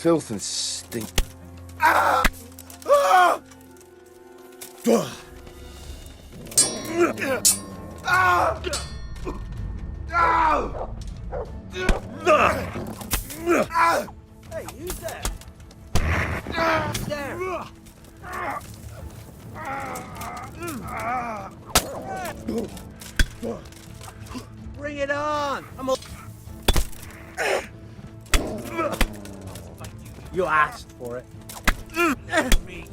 filth and stink. Hey, who's there? Who's there? Bring it on! You asked for it. Me.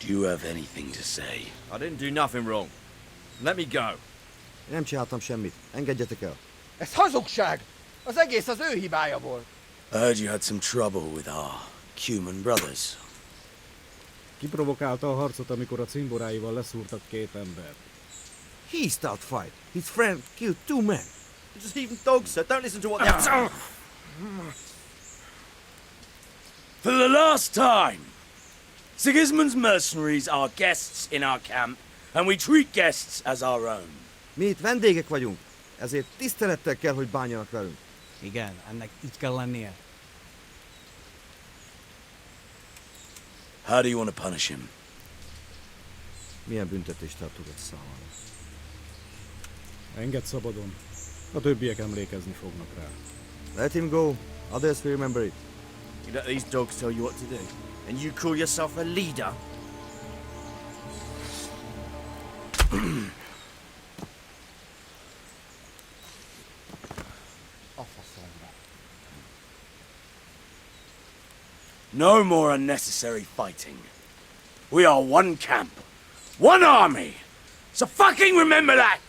Do you have anything to say? I didn't do nothing wrong. Let me go. Nem csináltam semmit. Engedjetek el. Ez hazugság! Az egész az ő hibája volt. I heard you had some trouble with our human brothers. Kiprovokálta a harcot, amikor a cimboráival leszúrtak két embert. He started fight. His friend killed 2 men. Just even dogs, sir. Don't listen to what they're... For the last time! Sigismund's mercenaries are guests in our camp, and we treat guests as our own. Mi itt vendégek vagyunk, ezért tisztelettel kell, hogy bánjanak velünk. Igen, ennek így kell lennie. How do you want to punish him? Milyen büntetést el tudod számolni? Engedd szabadon. A többiek emlékezni fognak rá. Let him go. Others will remember it. You let these dogs tell you what to do. And you call yourself a leader? No more unnecessary fighting. We are one camp, one army. So fucking remember that!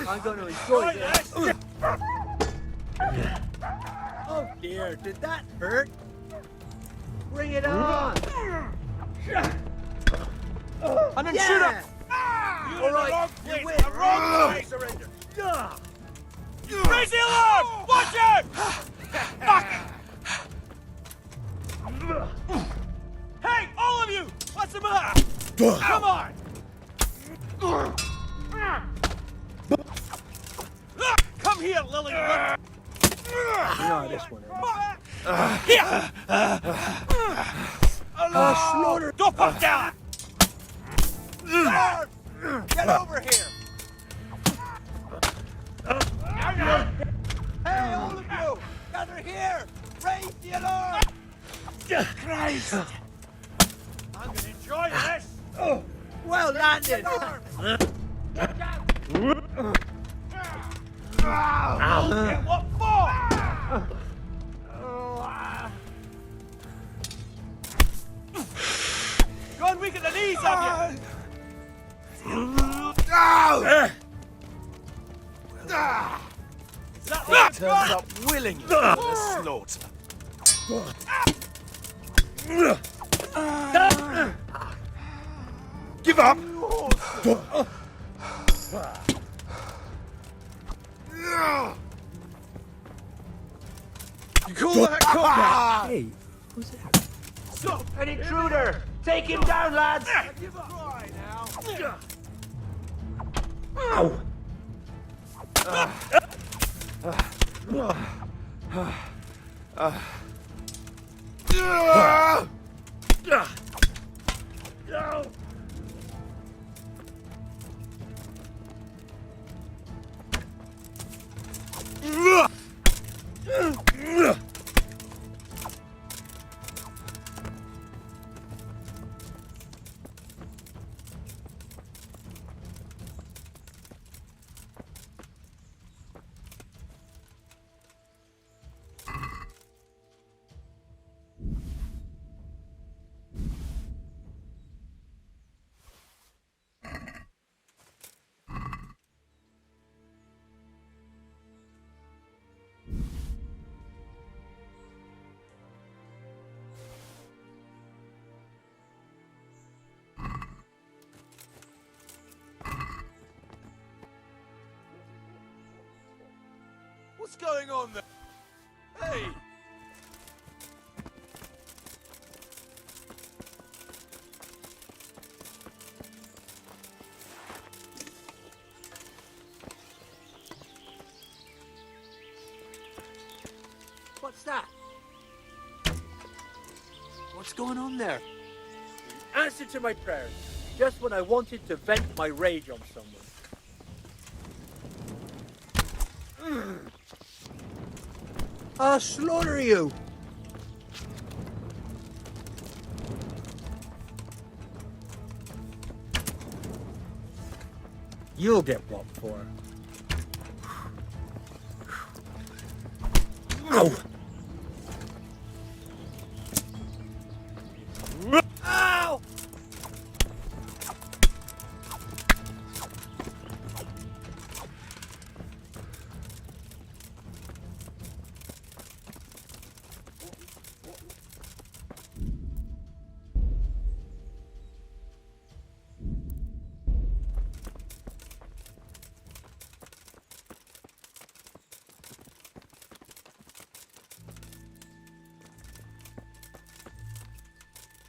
I'm going to enjoy this. Oh dear, did that hurt? Bring it on! And then shoot him! All right, you win. Wrong surrender! Crazy alarm! Watch out! Fuck! Hey, all of you! What's the matter? Come on! Come here, Lily! You know how this one ends. Here! Slaughter! Don't put down! Get over here! Hey, all of you! Gather here! Raise the alarm! Christ! I'm gonna enjoy this! Well landed! And what for? Go and weaken the knees of you! Turns up willingly for the slaughter. Give up! You call that combat? Hey, who's that? An intruder! Take him down, lads! Give up! Try now. What's going on there? Hey! What's that? What's going on there? Answer to my prayers, just when I wanted to vent my rage on someone. I'll slaughter you! You'll get what for. Ow! Ow!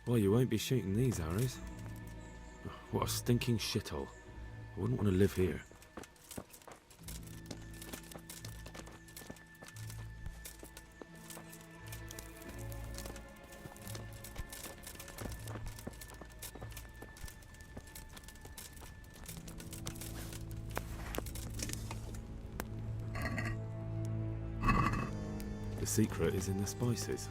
Well, you won't be shooting these arrows. What a stinking shithole. I wouldn't want to live here. The secret is in the spices.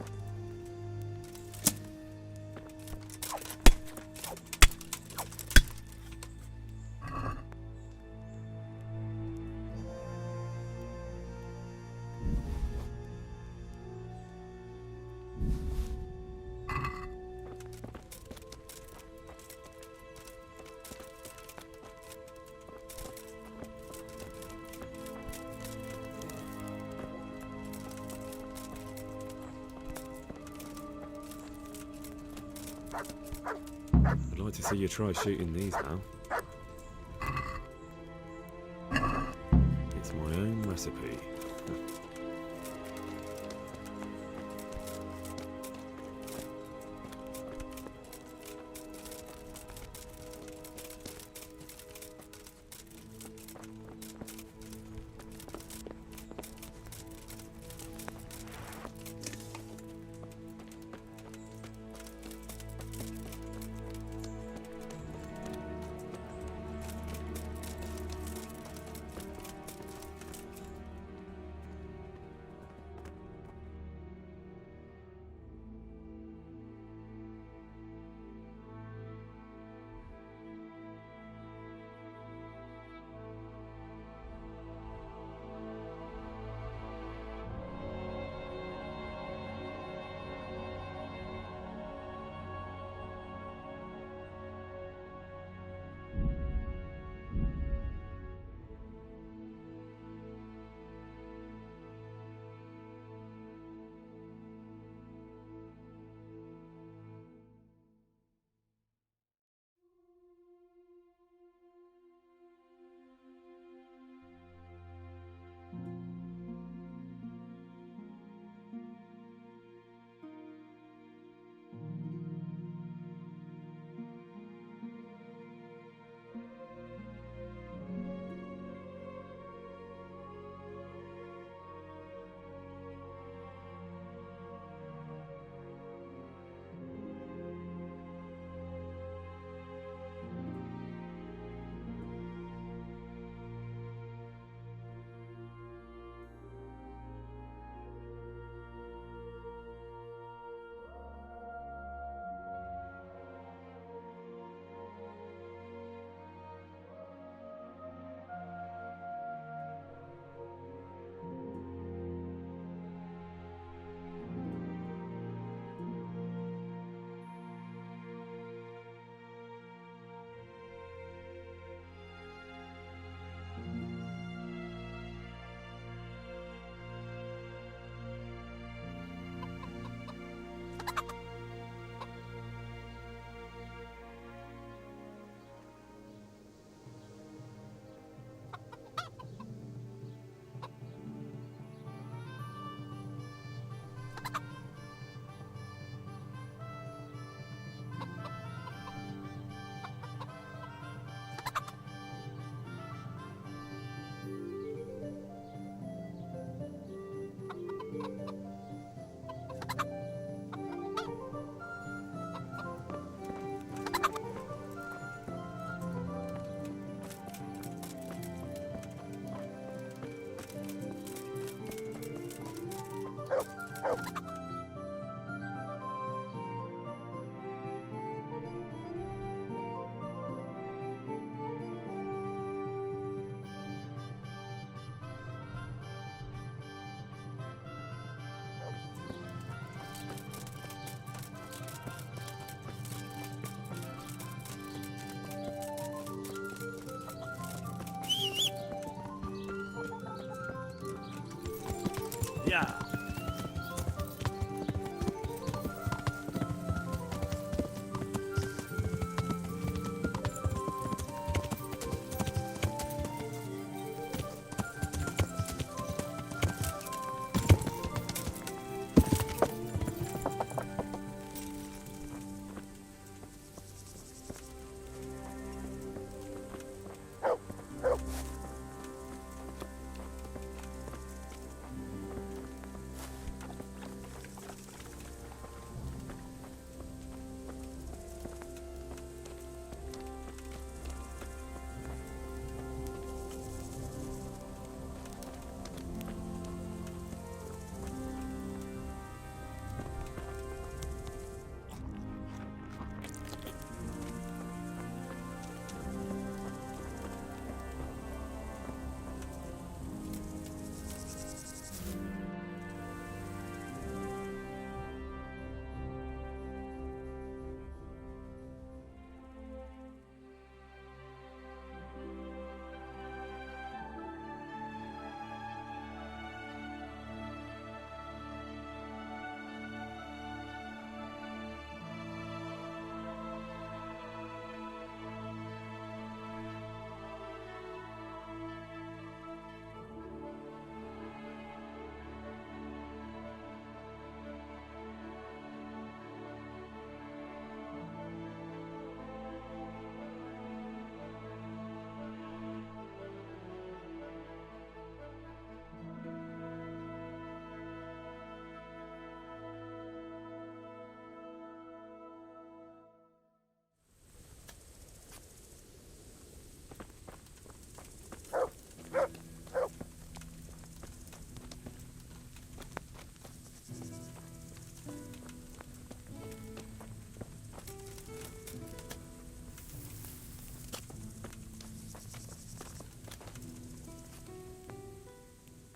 I'd like to see you try shooting these now. It's my own recipe.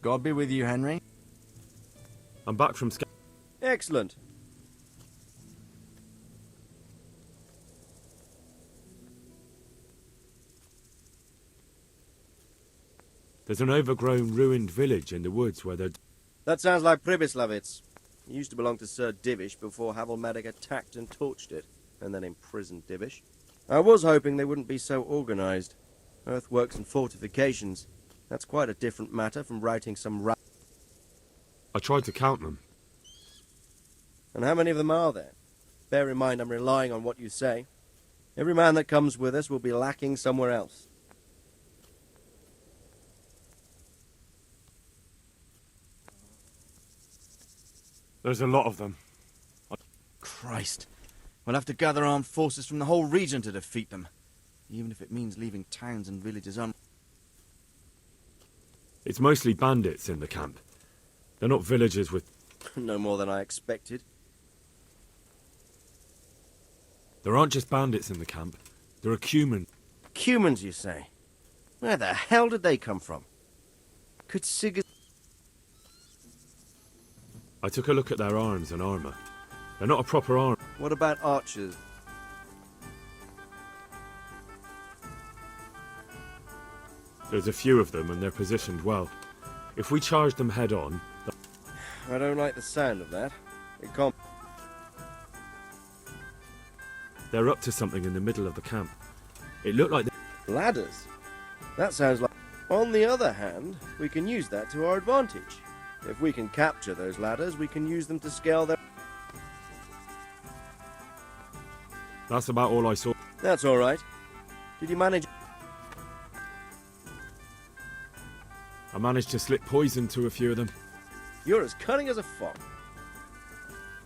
God be with you, Henry. I'm back from Excellent. There's an overgrown, ruined village in the woods where they're... That sounds like Pribyslavitz. It used to belong to Sir Divish before Havelmedic attacked and torched it, and then imprisoned Divish. I was hoping they wouldn't be so organized. Earthworks and fortifications. That's quite a different matter from writing some I tried to count them. And how many of them are there? Bear in mind I'm relying on what you say. Every man that comes with us will be lacking somewhere else. There's a lot of them. Christ. We'll have to gather armed forces from the whole region to defeat them. Even if it means leaving towns and villages un... It's mostly bandits in the camp. They're not villagers with... No more than I expected. There aren't just bandits in the camp. There are Cuman. Cumans, you say? Where the hell did they come from? Could Sigurd... I took a look at their arms and armour. They're not a proper arm. What about archers? There's a few of them and they're positioned well. If we charge them head on... I don't like the sound of that. It can't... They're up to something in the middle of the camp. It looked like... Ladders? That sounds like... On the other hand, we can use that to our advantage. If we can capture those ladders, we can use them to scale their... That's about all I saw. That's all right. Did you manage... I managed to slip poison to a few of them. You're as cunning as a fox.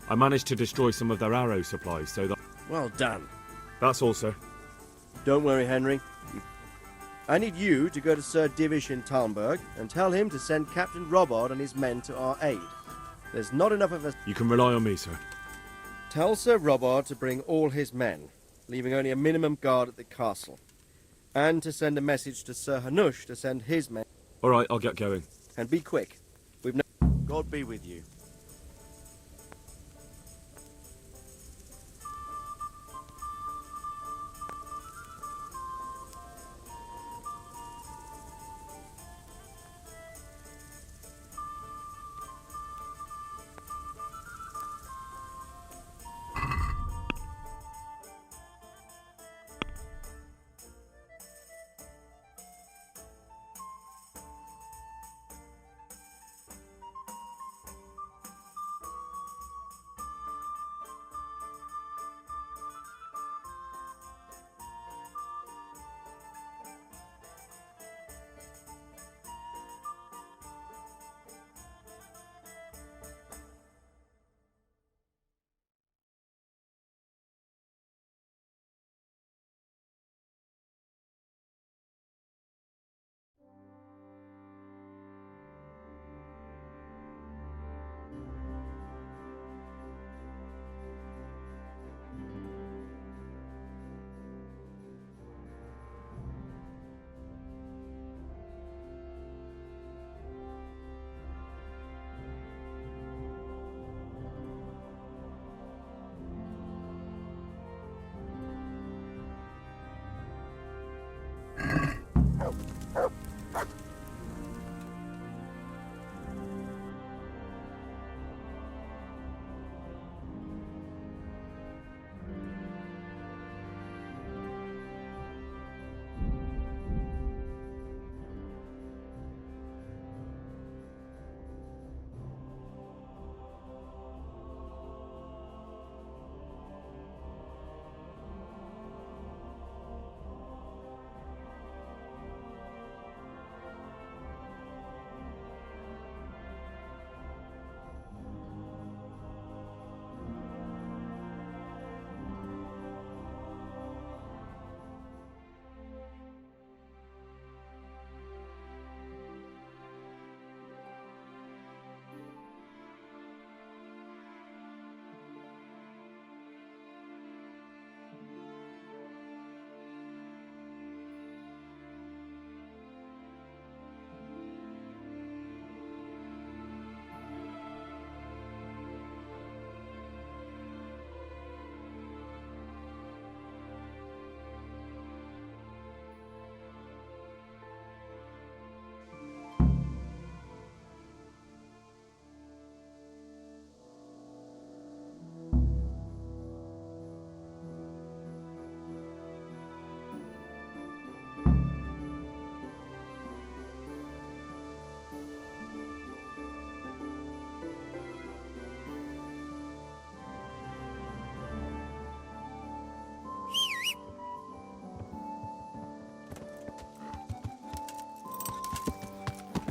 I managed to destroy some of their arrow supplies, so that... Well done. That's all, sir. Don't worry, Henry. I need you to go to Sir Divish in Talmberg and tell him to send Captain Robard and his men to our aid. There's not enough of us... You can rely on me, sir. Tell Sir Robard to bring all his men, leaving only a minimum guard at the castle. And to send a message to Sir Hanush to send his men... All right, I'll get going. And be quick. We've no... God be with you.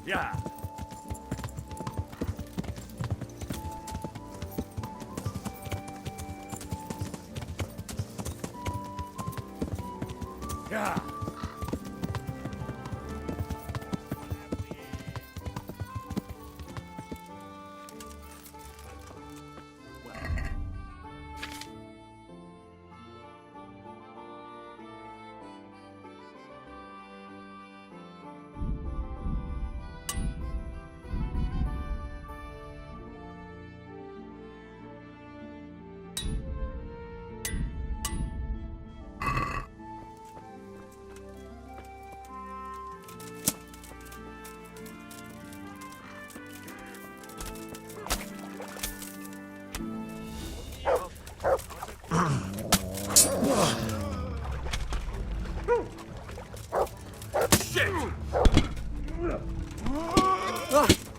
Yeah. Yeah.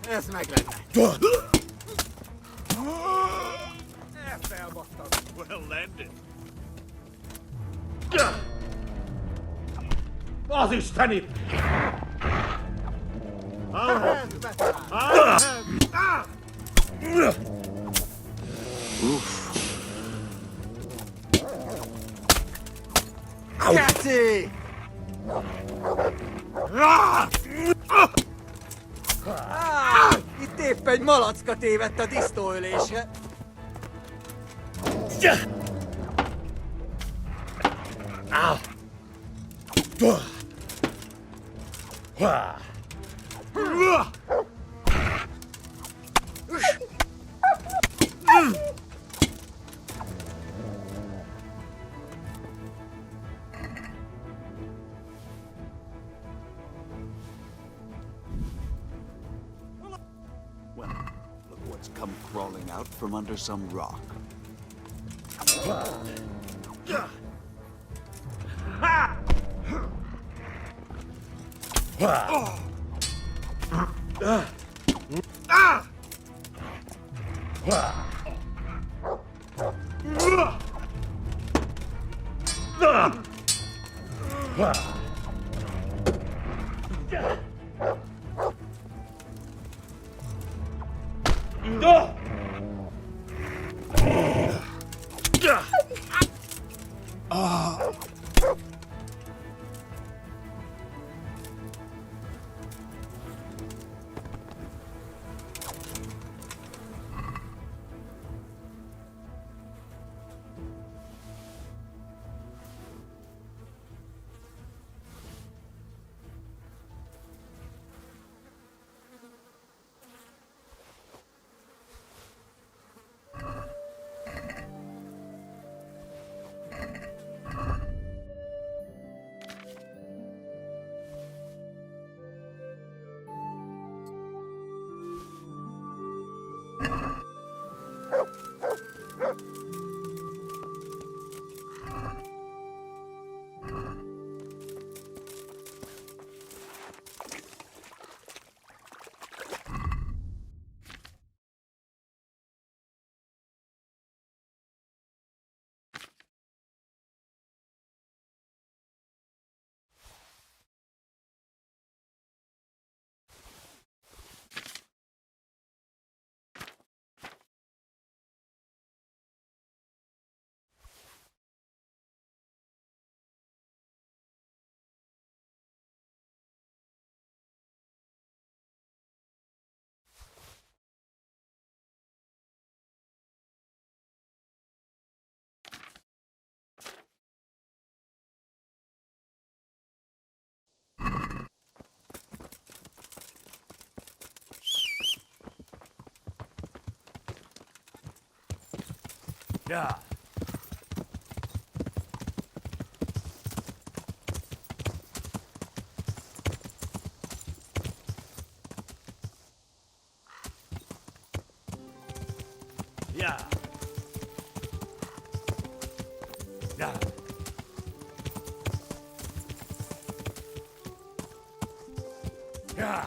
Ez meg lenne. Elfelbattam. Well landed. Az isteni! Geci! Itt épp egy malacka tévedt a disztóölésre. Well, look what's come crawling out from under some rock. Yeah. Yeah. Yeah. Yeah.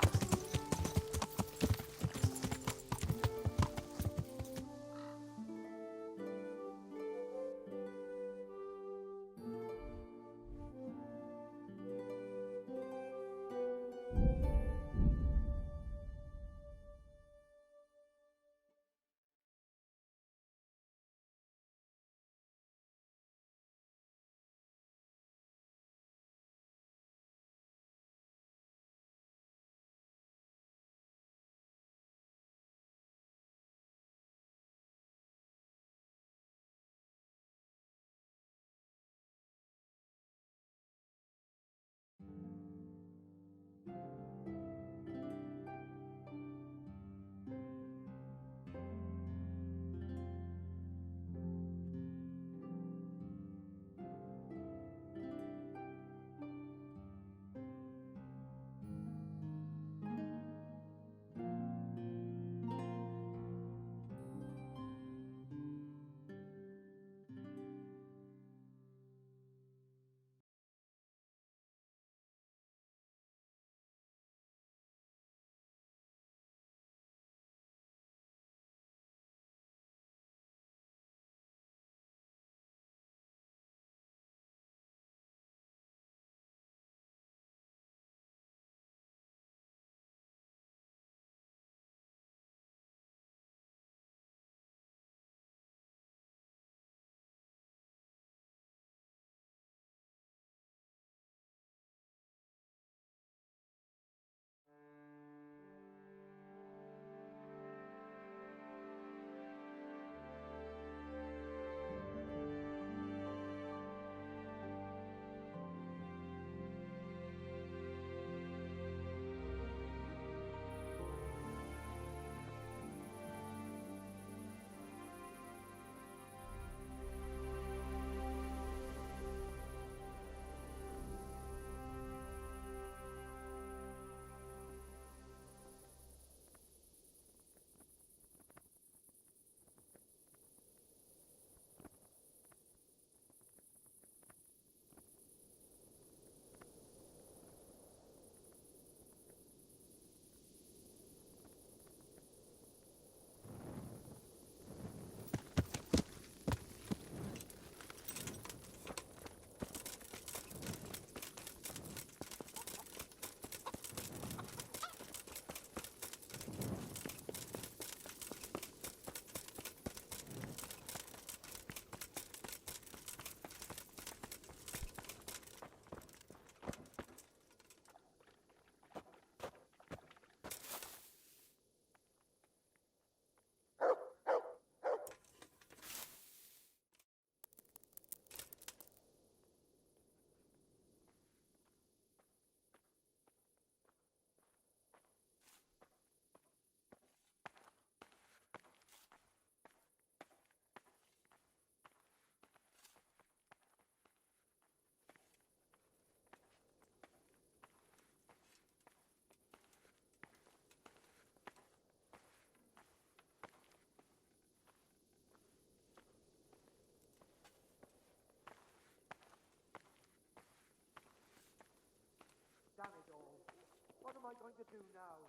What am I going to do now?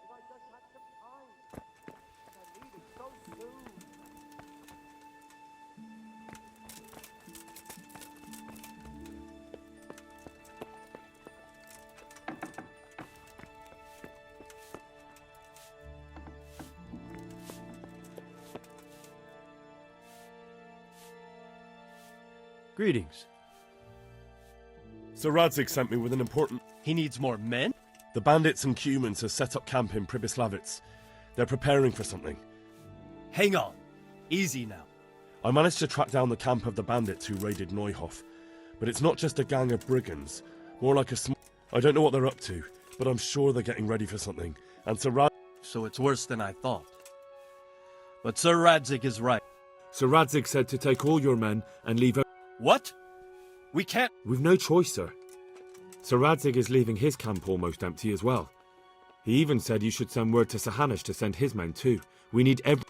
If I just had some time. I need it so soon. Greetings. Sir Radzig sent me with an important... He needs more men? The bandits and humans have set up camp in Pribyslavitz. They're preparing for something. Hang on. Easy now. I managed to track down the camp of the bandits who raided Neuhof. But it's not just a gang of brigands. More like a small... I don't know what they're up to, but I'm sure they're getting ready for something. And Sir Radzig... So it's worse than I thought. But Sir Radzig is right. Sir Radzig said to take all your men and leave... What? We can't... We've no choice, sir. Sir Radzig is leaving his camp almost empty as well. He even said you should send word to Sahanish to send his men too. We need every...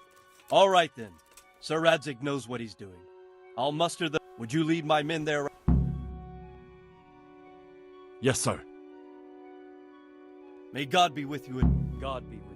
All right then. Sir Radzig knows what he's doing. I'll muster the... Would you lead my men there? Yes, sir. May God be with you and God be with you.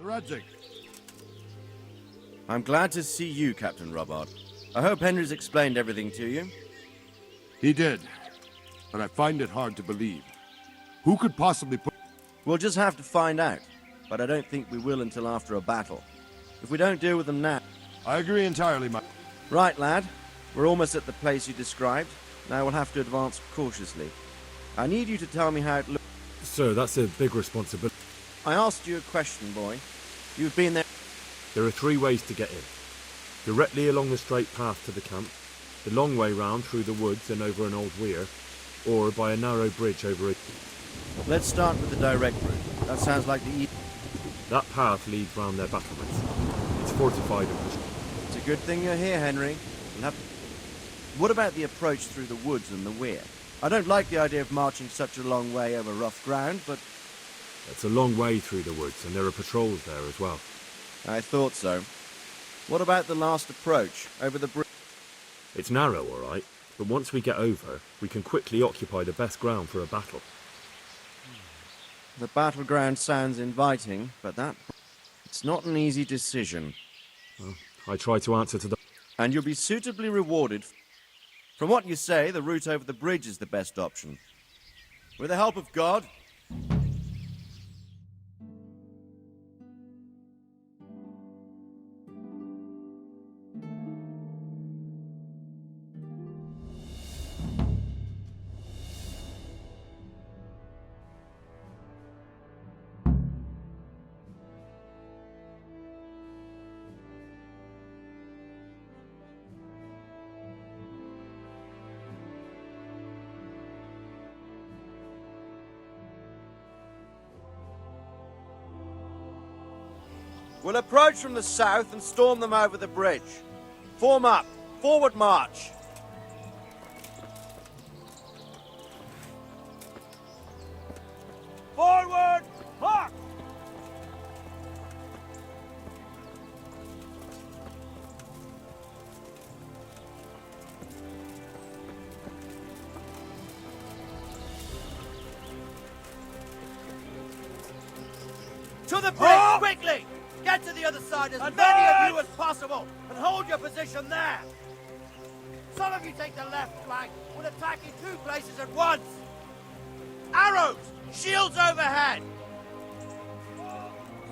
Radzig. I'm glad to see you, Captain Robard. I hope Henry's explained everything to you. He did, but I find it hard to believe. Who could possibly put... We'll just have to find out, but I don't think we will until after a battle. If we don't deal with them now... I agree entirely, my... Right, lad. We're almost at the place you described. Now we'll have to advance cautiously. I need you to tell me how it looks. Sir, that's a big responsibility. I asked you a question, boy. You've been there. There are 3 ways to get in. Directly along the straight path to the camp, the long way round through the woods and over an old weir, or by a narrow bridge over a... Let's start with the direct route. That sounds like the... That path leads round their battlements. It's fortified and... It's a good thing you're here, Henry. We'll have... What about the approach through the woods and the weir? I don't like the idea of marching such a long way over rough ground, but... It's a long way through the woods, and there are patrols there as well. I thought so. What about the last approach, over the bridge? It's narrow, all right, but once we get over, we can quickly occupy the best ground for a battle. The battleground sounds inviting, but it's not an easy decision. Well, I try to answer to the... And you'll be suitably rewarded. From what you say, the route over the bridge is the best option. With the help of God... We'll approach from the south and storm them over the bridge. Form up. Forward march. Forward! March! To the bridge, quickly! Get to the other side, as many of you as possible, and hold your position there. Some of you take the left flank. We'll attack in 2 places at once. Arrows! Shields overhead!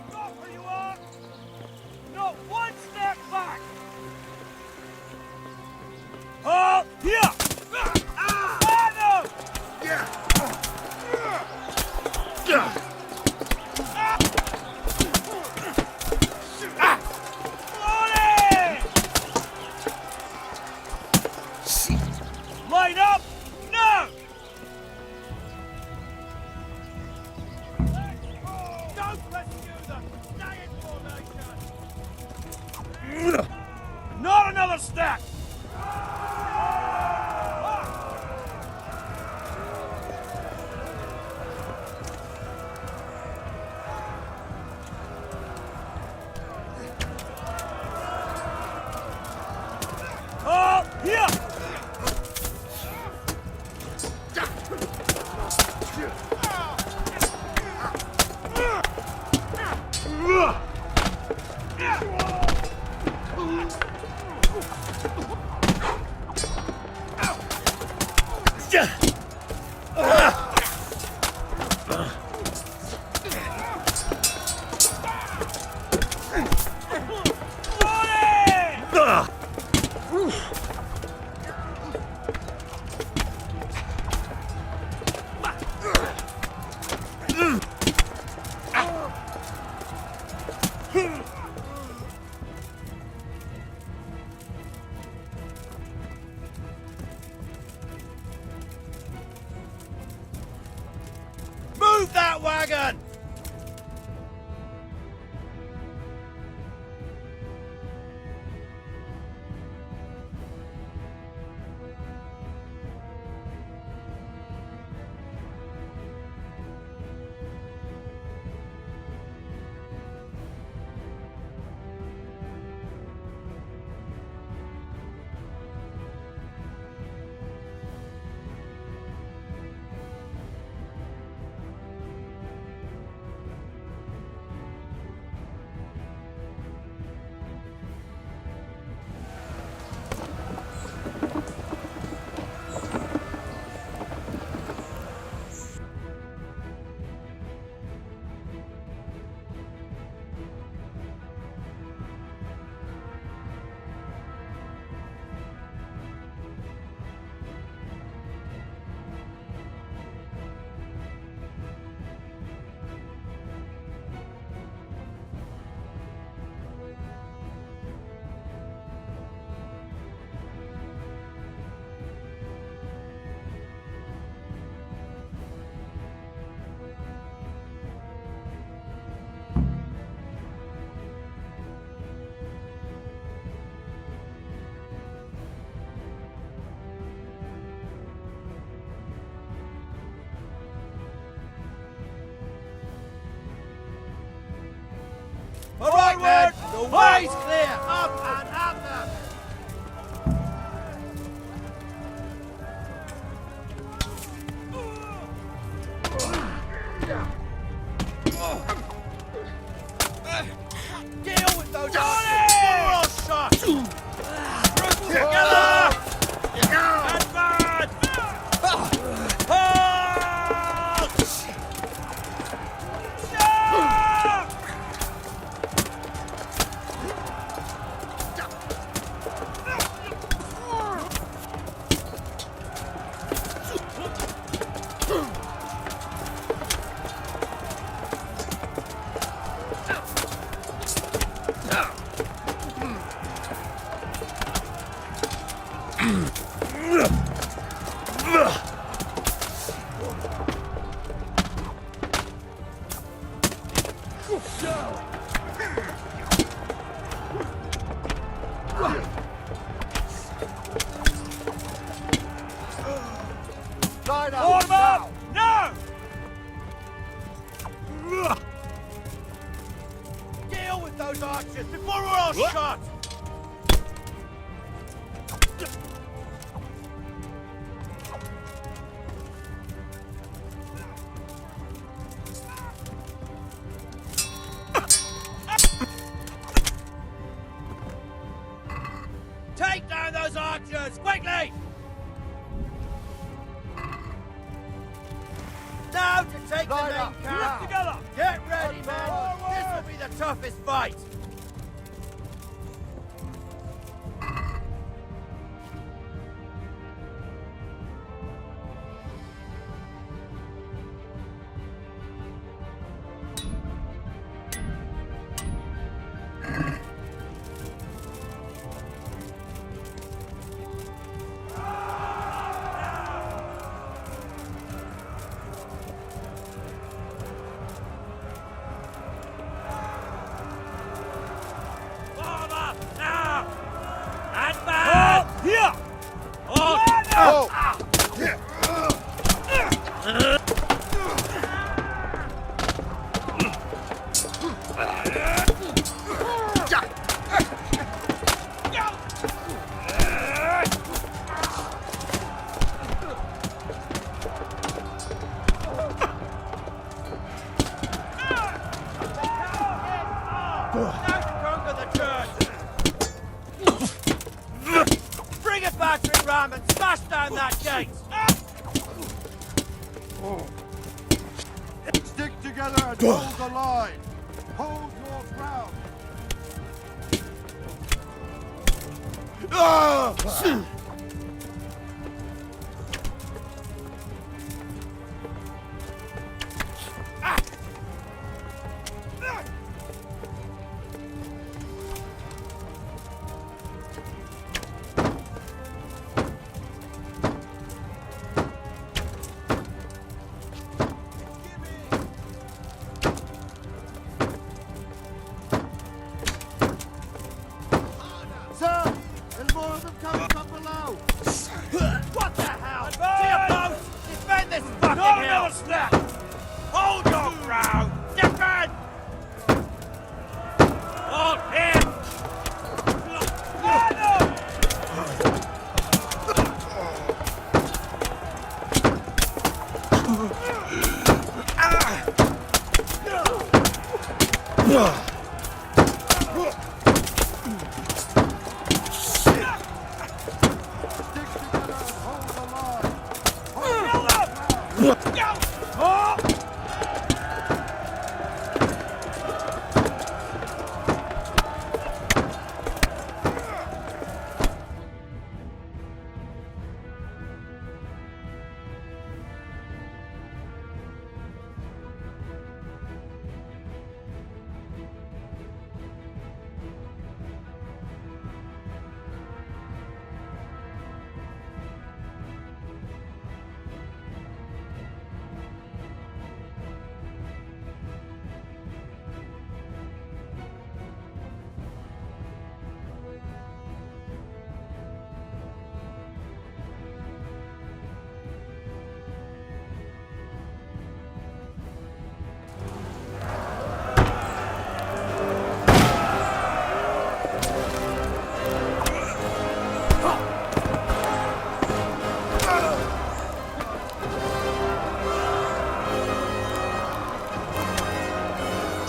Stop where you are! No, 1 step back! Halt! Here! Line up! No! Don't pursue them! Stay in formation! Not another step! Halt! Here! Move that wagon! way's clear! Up and at them! Deal with those shots! Together! Advance! Line up! Form up! No! Deal with those archers before we're all shot! Take down those archers, quickly! Now to take the main camp! Together! Get ready, men! This will be the toughest fight! Bring a battering ram and smash down that gate! Stick together and hold the line. Hold your ground. Sir, there's more of them coming from below! What the hell? To your post! Defend this fucking hill! Snap! Hold your ground! Defend! Hold him!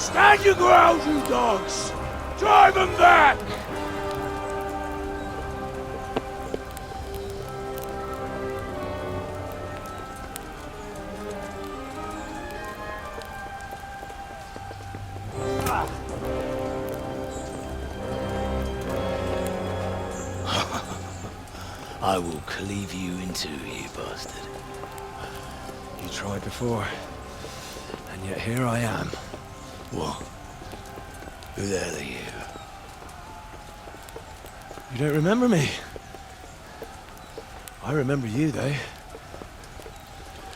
Stand your ground, you dogs! Drive them back! I will cleave you in two, you bastard. You tried before, and yet here I am. What? Who the hell are you? You don't remember me? I remember you, though.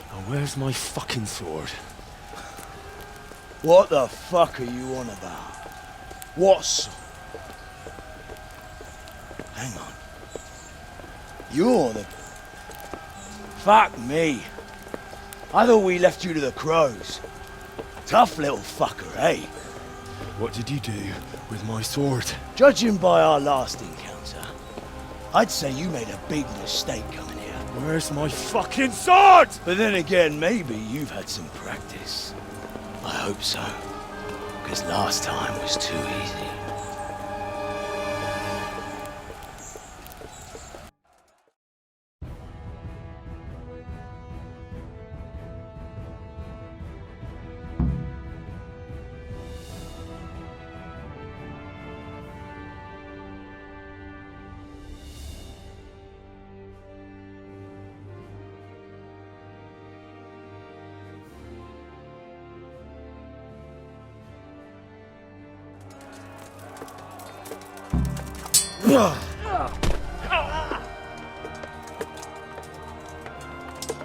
Now where's my fucking sword? What the fuck are you on about? What? Hang on. You're the... Fuck me. I thought we left you to the crows. Tough little fucker, eh? What did you do with my sword? Judging by our last encounter, I'd say you made a big mistake coming here. Where's my fucking sword? But then again, maybe you've had some practice. I hope so. Because last time was too easy.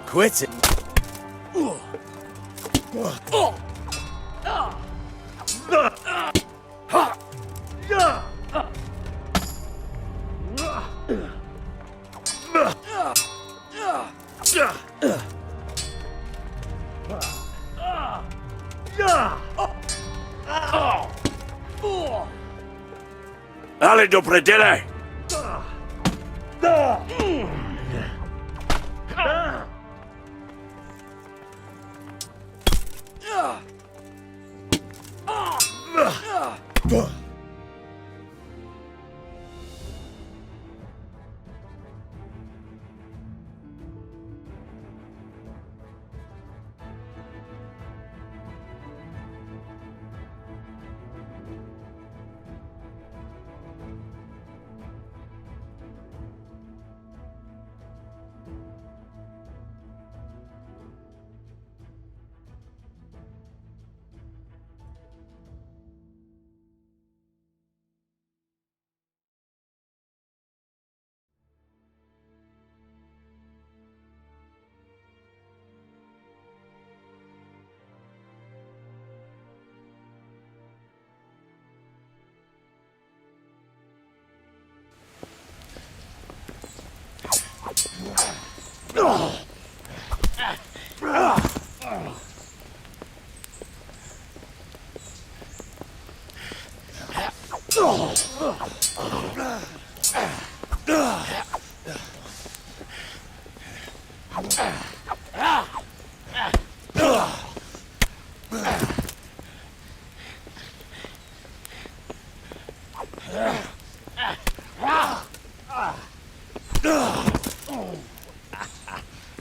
Quit it. Ale do predele!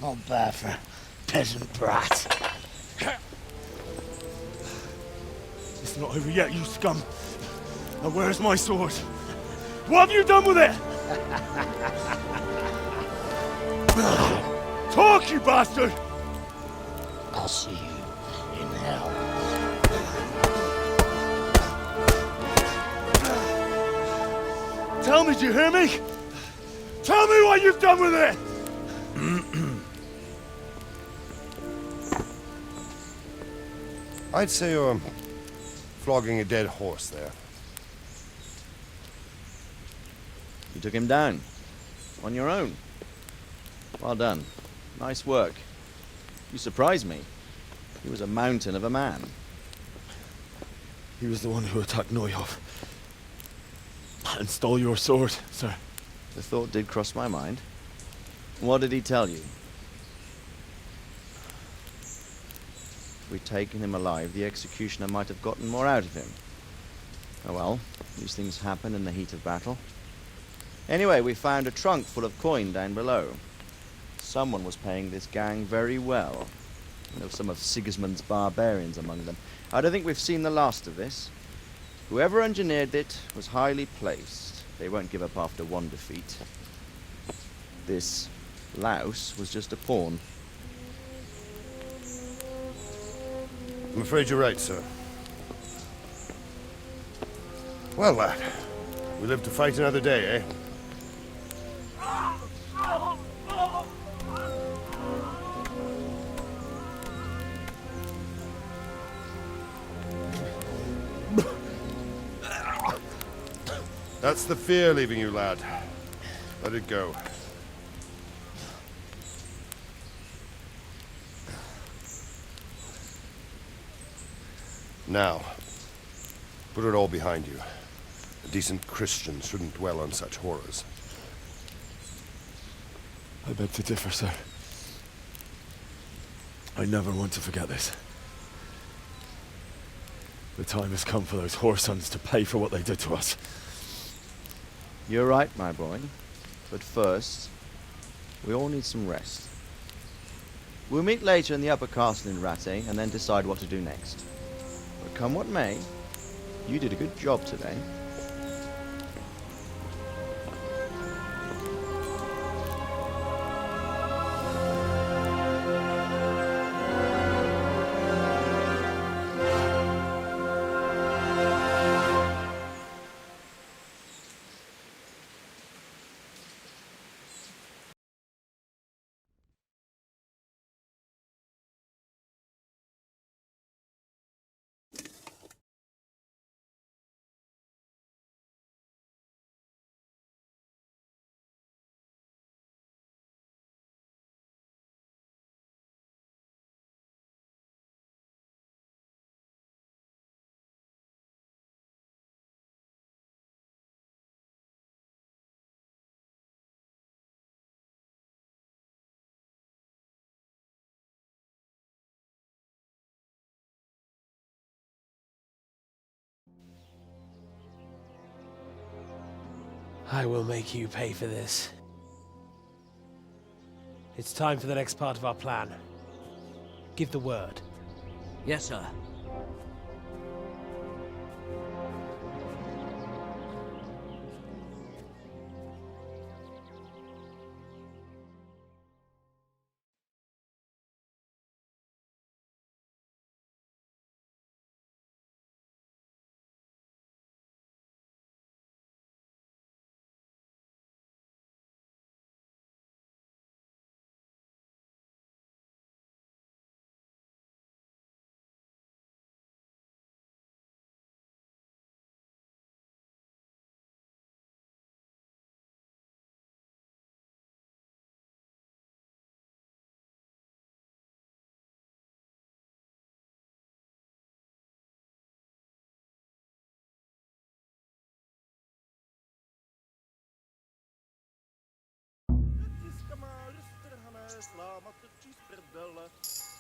Not bad for a peasant brat. It's not over yet, you scum. Now where's my sword? What have you done with it? Talk, you bastard! I'll see you in hell. Tell me, do you hear me? Tell me what you've done with it! I'd say you're flogging a dead horse there. You took him down. On your own. Well done. Nice work. You surprised me. He was a mountain of a man. He was the one who attacked Neuhoff. And stole your sword, sir. The thought did cross my mind. What did he tell you? If we'd taken him alive, the executioner might have gotten more out of him. Oh well, these things happen in the heat of battle. Anyway, we found a trunk full of coin down below. Someone was paying this gang very well. And there were some of Sigismund's barbarians among them. I don't think we've seen the last of this. Whoever engineered it was highly placed. They won't give up after one defeat. This louse was just a pawn. I'm afraid you're right, sir. Well, lad, we live to fight another day, eh? That's the fear leaving you, lad. Let it go. Now, put it all behind you. A decent Christian shouldn't dwell on such horrors. I beg to differ, sir. I never want to forget this. The time has come for those whoresons to pay for what they did to us. You're right, my boy. But first, we all need some rest. We'll meet later in the upper castle in Rattay and then decide what to do next. But come what may, you did a good job today. I will make you pay for this. It's time for the next part of our plan. Give the word. Yes, sir. Slamat, het is